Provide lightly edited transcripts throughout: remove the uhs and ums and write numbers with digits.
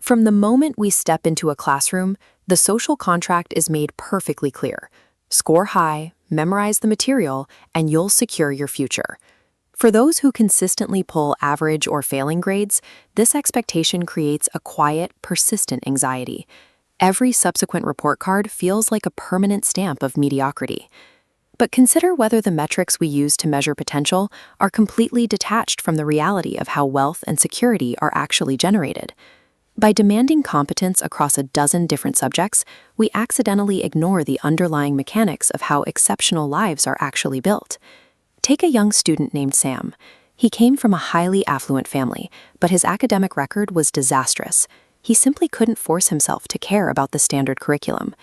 From the moment we step into a classroom, the social contract is made perfectly clear. Score high, memorize the material, and you'll secure your future. For those who consistently pull average or failing grades, this expectation creates a quiet, persistent anxiety. Every subsequent report card feels like a permanent stamp of mediocrity. But consider whether the metrics we use to measure potential are completely detached from the reality of how wealth and security are actually generated. By demanding competence across a dozen different subjects, we accidentally ignore the underlying mechanics of how exceptional lives are actually built. Take a young student named Sam. He came from a highly affluent family, but his academic record was disastrous. He simply couldn't force himself to care about the standard curriculum.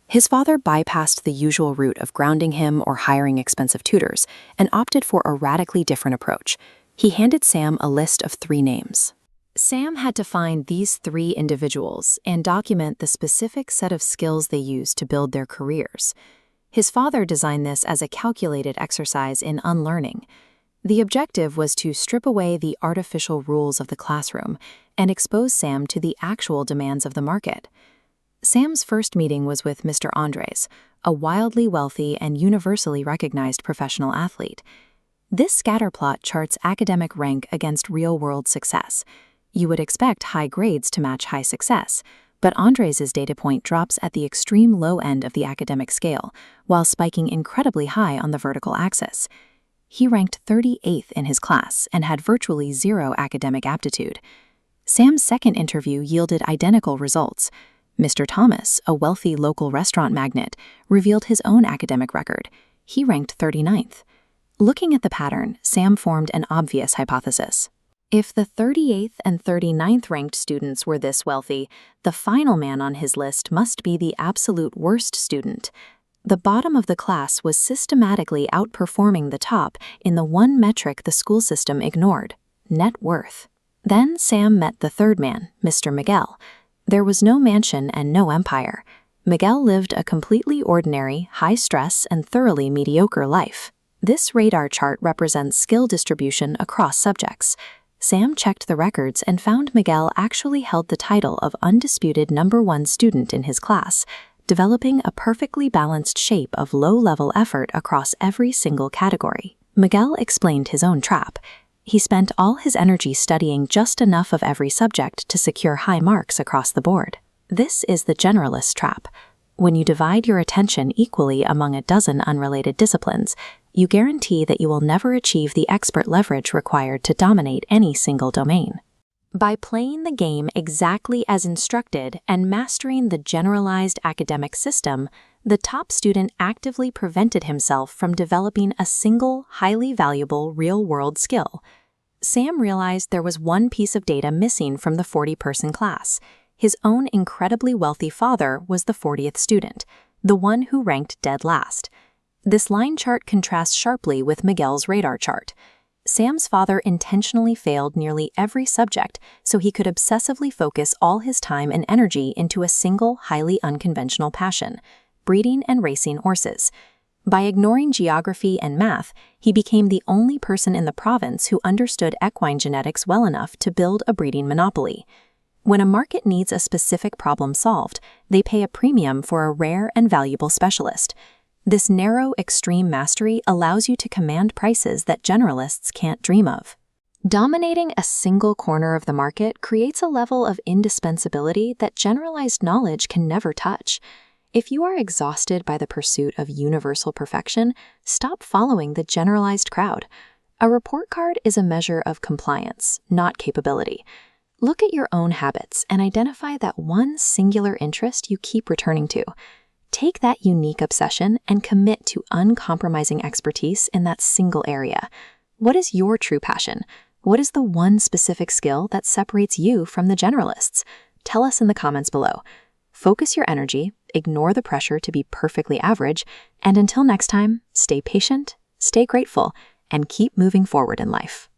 His father bypassed the usual route of grounding him or hiring expensive tutors and opted for a radically different approach. He handed Sam a list of 3 names. Sam had to find these 3 individuals and document the specific set of skills they used to build their careers. His father designed this as a calculated exercise in unlearning. The objective was to strip away the artificial rules of the classroom and expose Sam to the actual demands of the market. Sam's first meeting was with Mr. Andres, a wildly wealthy and universally recognized professional athlete. This scatterplot charts academic rank against real-world success. You would expect high grades to match high success, but Andres' data point drops at the extreme low end of the academic scale, while spiking incredibly high on the vertical axis. He ranked 38th in his class and had virtually 0 academic aptitude. Sam's second interview yielded identical results. Mr. Thomas, a wealthy local restaurant magnate, revealed his own academic record. He ranked 39th. Looking at the pattern, Sam formed an obvious hypothesis. If the 38th and 39th ranked students were this wealthy, the final man on his list must be the absolute worst student. The bottom of the class was systematically outperforming the top in the one metric the school system ignored: net worth. Then Sam met the third man, Mr. Miguel. There was no mansion and no empire. Miguel lived a completely ordinary, high-stress, and thoroughly mediocre life. This radar chart represents skill distribution across subjects. Sam checked the records and found Miguel actually held the title of undisputed #1 student in his class, developing a perfectly balanced shape of low-level effort across every single category. Miguel explained his own trap. He spent all his energy studying just enough of every subject to secure high marks across the board. This is the generalist trap. When you divide your attention equally among a dozen unrelated disciplines, you guarantee that you will never achieve the expert leverage required to dominate any single domain. By playing the game exactly as instructed and mastering the generalized academic system, the top student actively prevented himself from developing a single, highly valuable real-world skill. Sam realized there was one piece of data missing from the 40-person class. His own incredibly wealthy father was the 40th student, the one who ranked dead last. This line chart contrasts sharply with Miguel's radar chart. Sam's father intentionally failed nearly every subject so he could obsessively focus all his time and energy into a single, highly unconventional passion: breeding and racing horses. By ignoring geography and math, he became the only person in the province who understood equine genetics well enough to build a breeding monopoly. When a market needs a specific problem solved, they pay a premium for a rare and valuable specialist. This narrow, extreme mastery allows you to command prices that generalists can't dream of. Dominating a single corner of the market creates a level of indispensability that generalized knowledge can never touch. If you are exhausted by the pursuit of universal perfection, stop following the generalized crowd. A report card is a measure of compliance, not capability. Look at your own habits and identify that one singular interest you keep returning to. Take that unique obsession and commit to uncompromising expertise in that single area. What is your true passion? What is the one specific skill that separates you from the generalists? Tell us in the comments below. Focus your energy, ignore the pressure to be perfectly average, and until next time, stay patient, stay grateful, and keep moving forward in life.